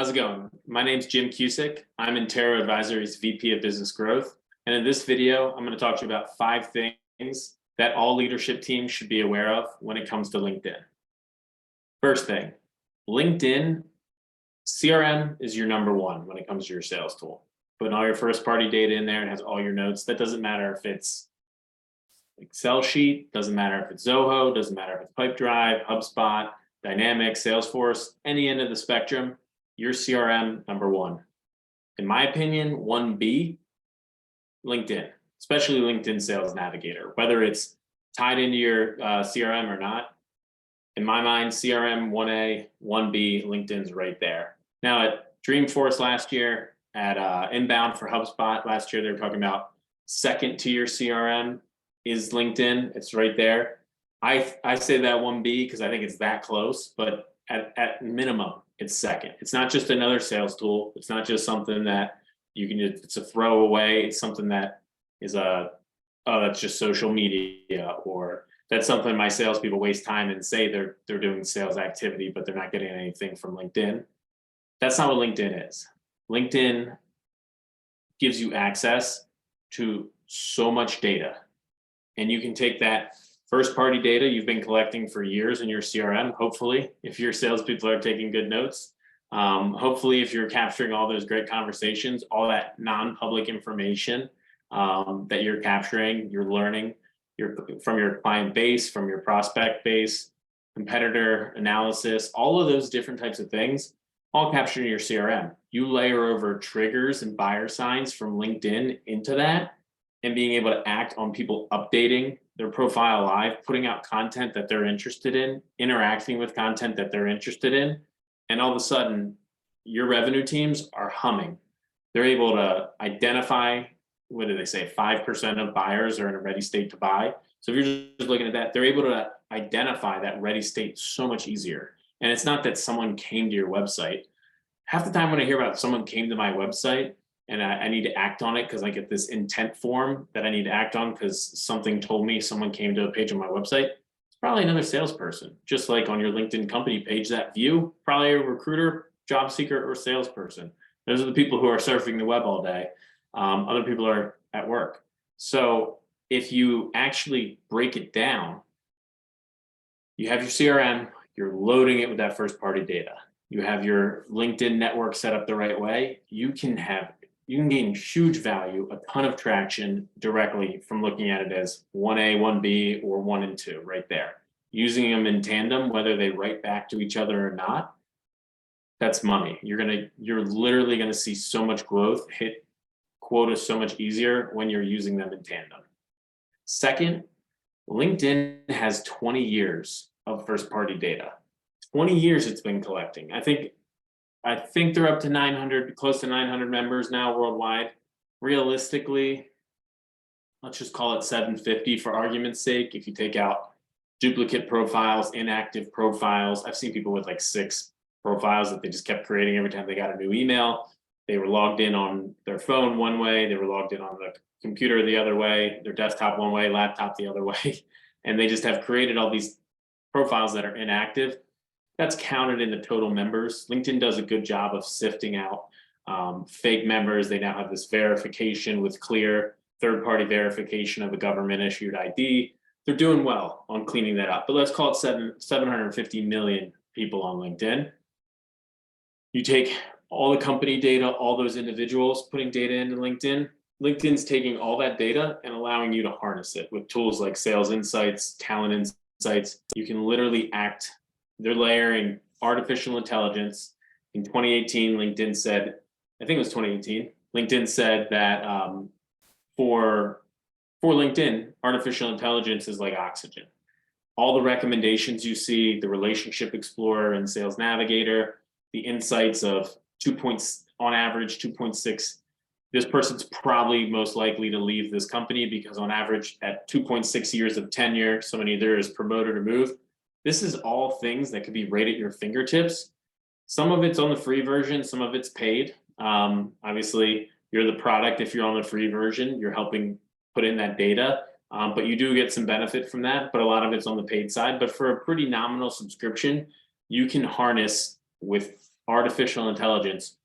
How's it going? My name's Jim Cusick. I'm Intero Advisory's VP of Business Growth. And in this video, I'm going to talk to you about 5 things that all leadership teams should be aware of when it comes to LinkedIn. First thing, LinkedIn CRM is your number one when it comes to your sales tool. Putting all your first party data in there and has all your notes. That doesn't matter if it's Excel sheet, doesn't matter if it's Zoho, doesn't matter if it's Pipedrive, HubSpot, Dynamics, Salesforce, any end of the spectrum, your CRM number one. In my opinion, 1B, LinkedIn, especially LinkedIn Sales Navigator, whether it's tied into your CRM or not. In my mind, CRM 1A, 1B, LinkedIn's right there. Now at Dreamforce last year, at Inbound for HubSpot last year, they were talking about second to your CRM is LinkedIn. It's right there. I say that 1B because I think it's that close, but at minimum, it's second. It's not just another sales tool. It's not just something that you can just, it's a throwaway. It's something that is that's just social media, or that's something my salespeople waste time and say they're doing sales activity, but they're not getting anything from LinkedIn. That's not what LinkedIn is. LinkedIn gives you access to so much data, and you can take that first party data you've been collecting for years in your CRM, hopefully, if your salespeople are taking good notes. Hopefully, if you're capturing all those great conversations, all that non-public information that you're capturing, you're learning from your client base, from your prospect base, competitor analysis, all of those different types of things, all captured in your CRM. You layer over triggers and buyer signs from LinkedIn into that, and being able to act on people updating their profile live, putting out content that they're interested in, interacting with content that they're interested in. And all of a sudden, your revenue teams are humming. They're able to identify, what do they say, 5% of buyers are in a ready state to buy. So if you're just looking at that, they're able to identify that ready state so much easier. And it's not that someone came to your website. Half the time when I hear about someone came to my website, and I need to act on it because I get this intent form that I need to act on because something told me someone came to a page on my website, it's probably another salesperson. Just like on your LinkedIn company page, that view, probably a recruiter, job seeker, or salesperson. Those are the people who are surfing the web all day. Other people are at work. So if you actually break it down, you have your CRM, you're loading it with that first party data. You have your LinkedIn network set up the right way. You can gain huge value, a ton of traction directly from looking at it as 1A, 1B, or 1 and 2 right there. Using them in tandem, whether they write back to each other or not, that's money. You're literally gonna see so much growth, hit quotas so much easier when you're using them in tandem. Second, LinkedIn has 20 years of first party data. 20 years it's been collecting. I think they're up to 900, close to 900 members now worldwide. Realistically, let's just call it 750 for argument's sake. If you take out duplicate profiles, inactive profiles, I've seen people with like 6 profiles that they just kept creating every time they got a new email. They were logged in on their phone one way, they were logged in on the computer the other way, their desktop one way, laptop the other way, and they just have created all these profiles that are inactive. That's counted in the total members. LinkedIn does a good job of sifting out fake members. They now have this verification with clear third-party verification of a government-issued ID. They're doing well on cleaning that up. But let's call it 750 million people on LinkedIn. You take all the company data, all those individuals putting data into LinkedIn. LinkedIn's taking all that data and allowing you to harness it with tools like Sales Insights, Talent Insights. You can literally act. They're layering artificial intelligence. In 2018, LinkedIn said, I think it was 2018, LinkedIn said that for LinkedIn, artificial intelligence is like oxygen. All the recommendations you see, the Relationship Explorer and Sales Navigator, the insights of 2 points on average, 2.6. This person's probably most likely to leave this company because on average at 2.6 years of tenure, someone either is promoted or moved. This is all things that could be right at your fingertips. Some of it's on the free version, some of it's paid. Obviously, you're the product if you're on the free version, you're helping put in that data, but you do get some benefit from that, but a lot of it's on the paid side. But for a pretty nominal subscription, you can harness with artificial intelligence.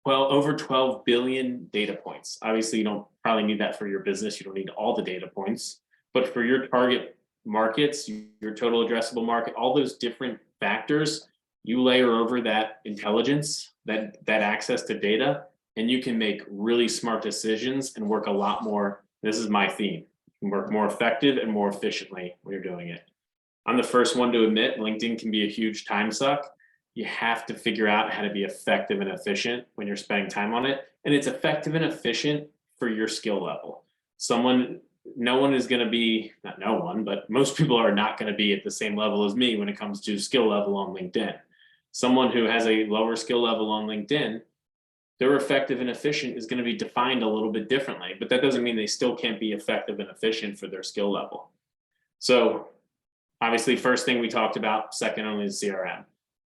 Well, over 12 billion data points. Obviously, you don't probably need that for your business. You don't need all the data points, but for your target markets, your total addressable market, all those different factors, you layer over that intelligence, that access to data, and you can make really smart decisions and work a lot more. This is my theme. You can work more effective and more efficiently when you're doing it. I'm the first one to admit LinkedIn can be a huge time suck. You have to figure out how to be effective and efficient when you're spending time on it. And it's effective and efficient for your skill level. No one is going to be, not no one, but most people are not going to be at the same level as me when it comes to skill level on LinkedIn. Someone who has a lower skill level on LinkedIn, their effective and efficient is going to be defined a little bit differently, but that doesn't mean they still can't be effective and efficient for their skill level. So obviously, first thing we talked about, second only is CRM.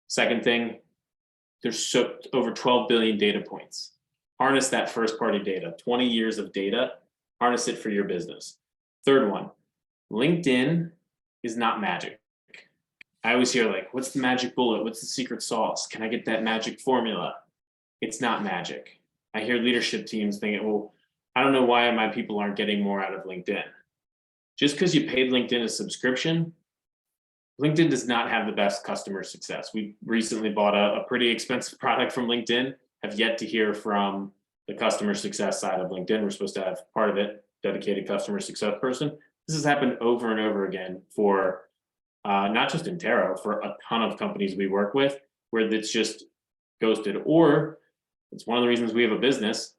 Second thing, there's over 12 billion data points. Harness that first party data, 20 years of data, harness it for your business. Third one, LinkedIn is not magic. I always hear like, what's the magic bullet? What's the secret sauce? Can I get that magic formula? It's not magic. I hear leadership teams thinking, well, I don't know why my people aren't getting more out of LinkedIn. Just because you paid LinkedIn a subscription, LinkedIn does not have the best customer success. We recently bought a pretty expensive product from LinkedIn, have yet to hear from the customer success side of LinkedIn. We're supposed to have part of it, dedicated customer success person. This has happened over and over again for not just Intero, for a ton of companies we work with, where it's just ghosted. Or it's one of the reasons we have a business.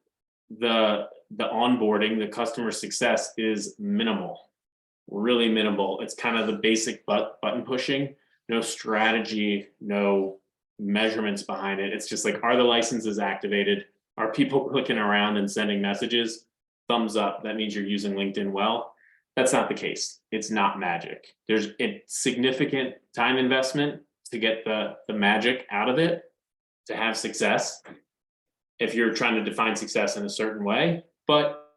The onboarding, the customer success is minimal. Really minimal. It's kind of the basic button pushing, no strategy, no measurements behind it. It's just like, are the licenses activated? Are people clicking around and sending messages? Thumbs up. That means you're using LinkedIn well. That's not the case. It's not magic. There's a significant time investment to get the magic out of it, to have success, if you're trying to define success in a certain way. But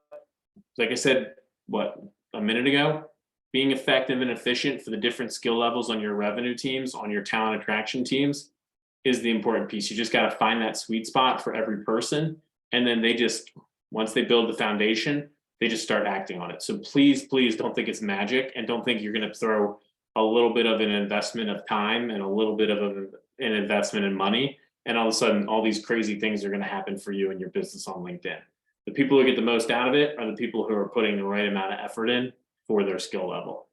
like I said, a minute ago, being effective and efficient for the different skill levels on your revenue teams, on your talent attraction teams, is the important piece. You just got to find that sweet spot for every person. And then once they build the foundation, they just start acting on it. So please don't think it's magic, and don't think you're going to throw a little bit of an investment of time and a little bit of an investment in money, and all of a sudden all these crazy things are going to happen for you and your business on LinkedIn. The people who get the most out of it are the people who are putting the right amount of effort in for their skill level.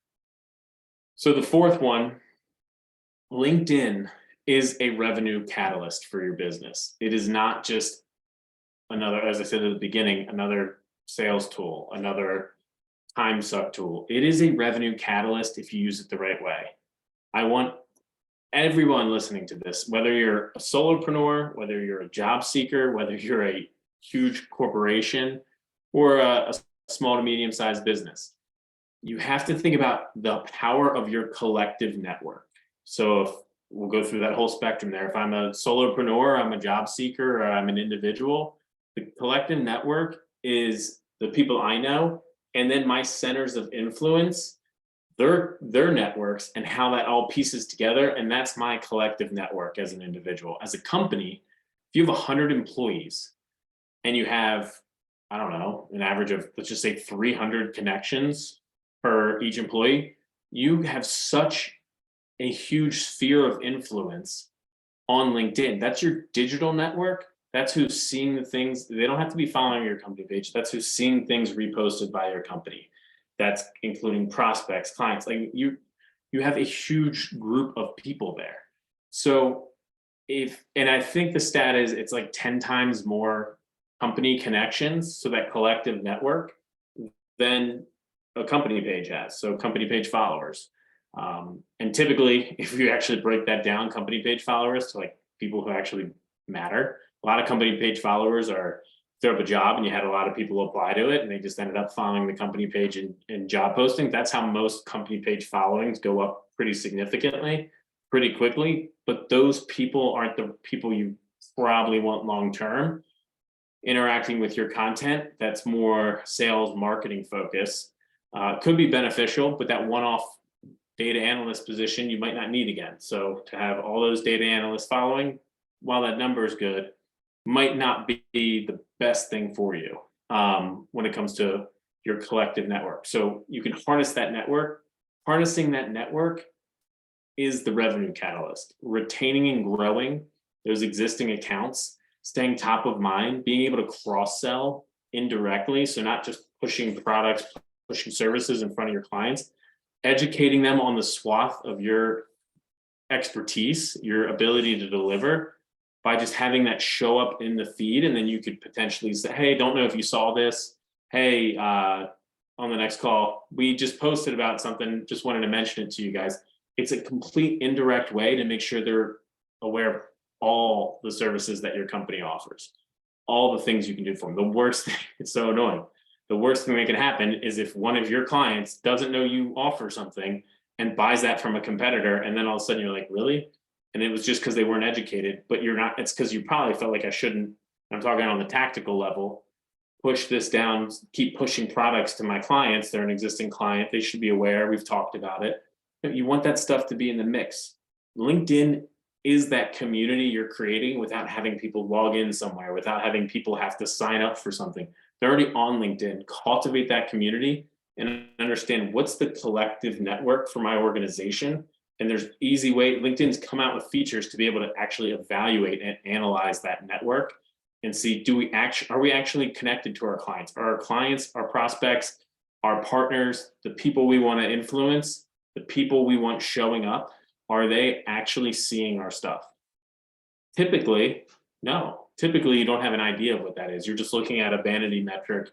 So the fourth one, LinkedIn is a revenue catalyst for your business. It is not just another, as I said at the beginning, another sales tool, another time suck tool. It is a revenue catalyst if you use it the right way. I want everyone listening to this, whether you're a solopreneur, whether you're a job seeker, whether you're a huge corporation or a small to medium-sized business, you have to think about the power of your collective network. So if we'll go through that whole spectrum there. If I'm a solopreneur, I'm a job seeker, or I'm an individual, the collective network is the people I know, and then my centers of influence, their networks, and how that all pieces together. And that's my collective network as an individual. As a company, if you have 100 employees and you have, I don't know, an average of, let's just say 300 connections per each employee, you have such a huge sphere of influence on LinkedIn. That's your digital network. That's who's seeing the things. They don't have to be following your company page. That's who's seeing things reposted by your company. That's including prospects, clients. Like you have a huge group of people there. So and I think the stat is it's like 10 times more company connections, so that collective network, than a company page has. So company page followers. And typically, if you actually break that down, company page followers to like people who actually matter, a lot of company page followers are throw up a job and you had a lot of people apply to it and they just ended up following the company page in job posting. That's how most company page followings go up pretty significantly, pretty quickly. But those people aren't the people you probably want long-term interacting with your content. That's more sales marketing focus. Could be beneficial, but that one-off data analyst position you might not need again. So to have all those data analysts following, while that number is good, might not be the best thing for you when it comes to your collective network. So you can harness that network. Harnessing that network is the revenue catalyst. Retaining and growing those existing accounts, staying top of mind, being able to cross-sell indirectly. So not just pushing products, pushing services in front of your clients, educating them on the swath of your expertise, your ability to deliver, by just having that show up in the feed. And then you could potentially say, hey, don't know if you saw this. Hey, on the next call, we just posted about something, just wanted to mention it to you guys. It's a complete indirect way to make sure they're aware of all the services that your company offers, all the things you can do for them. The worst thing, it's so annoying. The worst thing that can happen is if one of your clients doesn't know you offer something and buys that from a competitor, and then all of a sudden you're like, really? And it was just because they weren't educated, but you're not, it's because you probably felt like I shouldn't, I'm talking on the tactical level, push this down, keep pushing products to my clients. They're an existing client. They should be aware. We've talked about it. You want that stuff to be in the mix. LinkedIn is that community you're creating without having people log in somewhere, without having people have to sign up for something. They're already on LinkedIn. Cultivate that community and understand what's the collective network for my organization. And there's easy way. LinkedIn's come out with features to be able to actually evaluate and analyze that network and see, are we actually connected to our clients? Are our clients, our prospects, our partners, the people we want to influence, the people we want showing up, are they actually seeing our stuff? Typically, no. Typically, you don't have an idea of what that is. You're just looking at a vanity metric,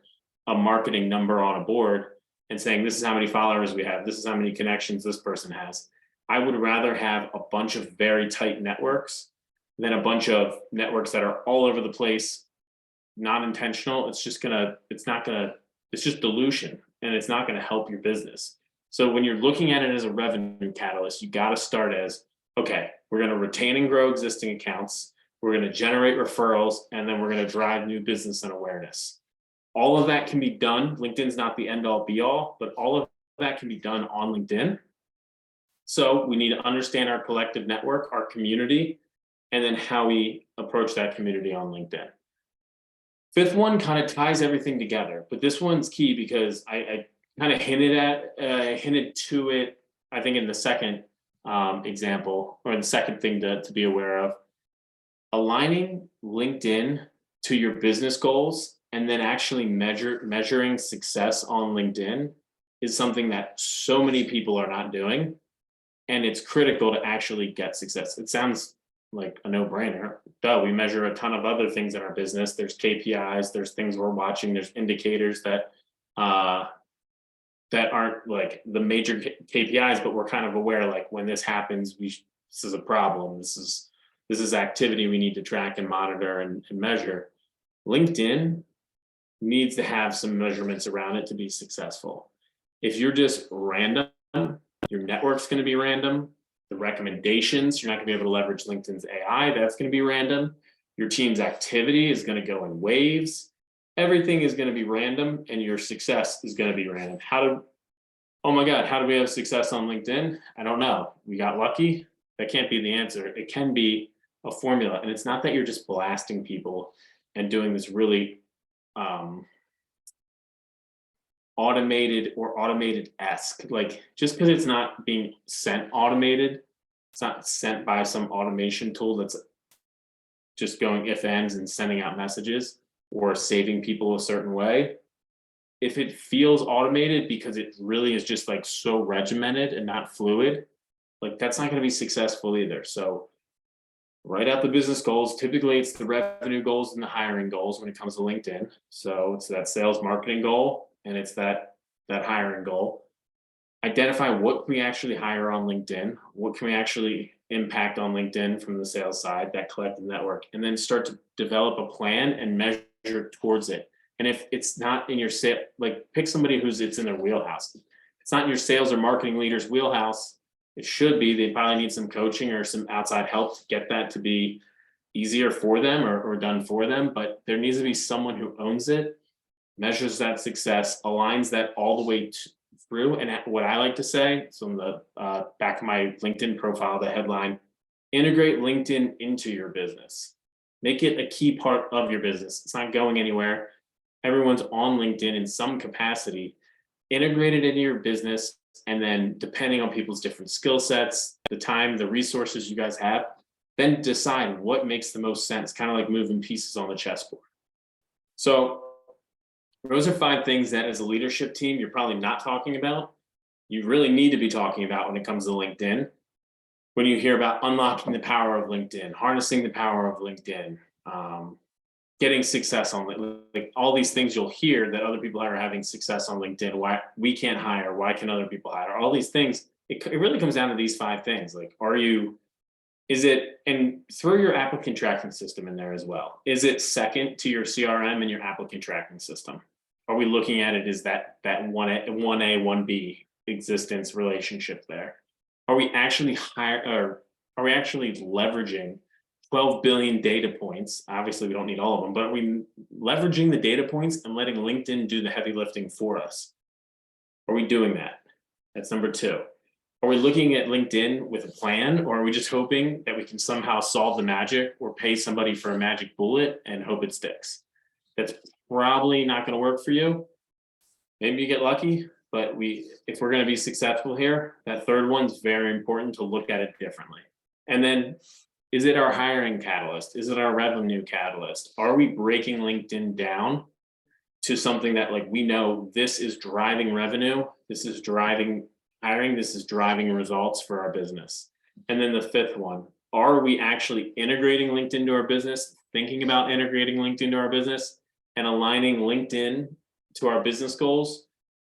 a marketing number on a board, and saying, this is how many followers we have. This is how many connections this person has. I would rather have a bunch of very tight networks than a bunch of networks that are all over the place, not intentional. It's just dilution, and it's not gonna help your business. So when you're looking at it as a revenue catalyst, you gotta start as, okay, we're gonna retain and grow existing accounts, we're gonna generate referrals, and then we're gonna drive new business and awareness. All of that can be done. LinkedIn's not the end all be all, but all of that can be done on LinkedIn. So we need to understand our collective network, our community, and then how we approach that community on LinkedIn. Fifth one kind of ties everything together, but this one's key because I kind of hinted to it, I think, in the second example, or the second thing to be aware of. Aligning LinkedIn to your business goals and then actually measuring success on LinkedIn is something that so many people are not doing. And it's critical to actually get success. It sounds like a no-brainer. Duh, we measure a ton of other things in our business. There's KPIs, there's things we're watching, there's indicators that that aren't like the major KPIs, but we're kind of aware, like, when this happens, this is a problem. This is activity we need to track and monitor and measure. LinkedIn needs to have some measurements around it to be successful. If you're just random, your network's going to be random. The recommendations, you're not going to be able to leverage LinkedIn's AI. That's going to be random. Your team's activity is going to go in waves. Everything is going to be random, and your success is going to be random. Oh my God, how do we have success on LinkedIn? I don't know. We got lucky. That can't be the answer. It can be a formula. And it's not that you're just blasting people and doing this really automated or automated-esque. Like, just because it's not being sent automated, it's not sent by some automation tool that's just going if ands and sending out messages or saving people a certain way. If it feels automated because it really is just like so regimented and not fluid, like, that's not going to be successful either. So write out the business goals. Typically it's the revenue goals and the hiring goals when it comes to LinkedIn. So it's that sales marketing goal, and it's that hiring goal. Identify what can we actually hire on LinkedIn, what can we actually impact on LinkedIn from the sales side, that collective network, and then start to develop a plan and measure towards it. And if it's not in your sale, like, pick somebody it's in their wheelhouse. It's not in your sales or marketing leader's wheelhouse. It should be. They probably need some coaching or some outside help to get that to be easier for them or done for them. But there needs to be someone who owns it, measures that success, aligns that all the way through. And what I like to say, so on the back of my LinkedIn profile, the headline, Integrate LinkedIn into your business. Make it a key part of your business. It's not going anywhere. Everyone's on LinkedIn in some capacity. Integrate it into your business, and then depending on people's different skill sets, the time, the resources you guys have, then decide what makes the most sense, kind of like moving pieces on the chessboard. So those are 5 things that as a leadership team, you're probably not talking about. You really need to be talking about when it comes to LinkedIn. When you hear about unlocking the power of LinkedIn, harnessing the power of LinkedIn, getting success on like all these things you'll hear that other people are having success on LinkedIn, why we can't hire, why can other people hire, all these things. It really comes down to these 5 things. Like, is it, and throw your applicant tracking system in there as well. Is it second to your CRM and your applicant tracking system? Are we looking at it as that 1A, 1B existence relationship there? Are we actually leveraging 12 billion data points? Obviously, we don't need all of them, but are we leveraging the data points and letting LinkedIn do the heavy lifting for us? Are we doing that? That's number 2. Are we looking at LinkedIn with a plan, or are we just hoping that we can somehow solve the magic or pay somebody for a magic bullet and hope it sticks? That's probably not going to work for you. Maybe you get lucky, but if we're going to be successful here, that third one's very important to look at it differently. And then, is it our hiring catalyst? Is it our revenue catalyst? Are we breaking LinkedIn down to something that, like, we know this is driving revenue, this is driving hiring, this is driving results for our business? And then the 5th one, are we actually integrating LinkedIn to our business, thinking about integrating LinkedIn to our business, and aligning LinkedIn to our business goals?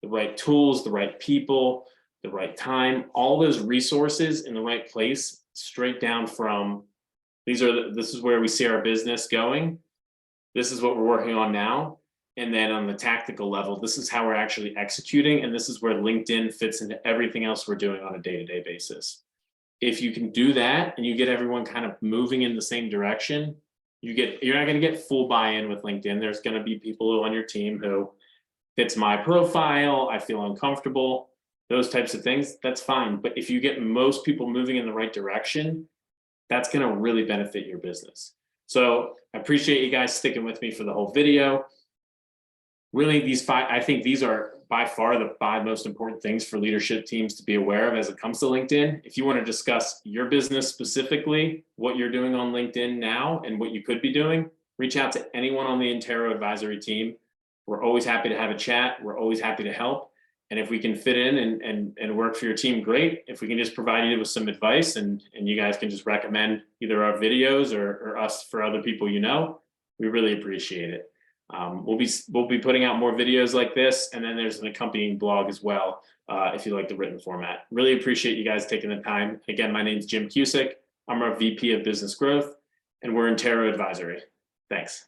The right tools, the right people, the right time, all those resources in the right place, straight down from this is where we see our business going. This is what we're working on now. And then on the tactical level, this is how we're actually executing. And this is where LinkedIn fits into everything else we're doing on a day-to-day basis. If you can do that and you get everyone kind of moving in the same direction, you're not going to get full buy-in with LinkedIn. There's going to be people on your team who fits my profile, I feel uncomfortable, those types of things, that's fine. But if you get most people moving in the right direction, that's going to really benefit your business. So I appreciate you guys sticking with me for the whole video. Really, these 5, I think these are by far the 5 most important things for leadership teams to be aware of as it comes to LinkedIn. If you want to discuss your business specifically, what you're doing on LinkedIn now and what you could be doing, reach out to anyone on the Intero advisory team. We're always happy to have a chat. We're always happy to help. And if we can fit in and work for your team, great. If we can just provide you with some advice and you guys can just recommend either our videos or us for other people you know, we really appreciate it. We'll be putting out more videos like this, and then there's an accompanying blog as well if you like the written format. Really appreciate you guys taking the time. Again, my name's Jim Cusick. I'm our VP of Business Growth, and we're Intero Advisory. Thanks.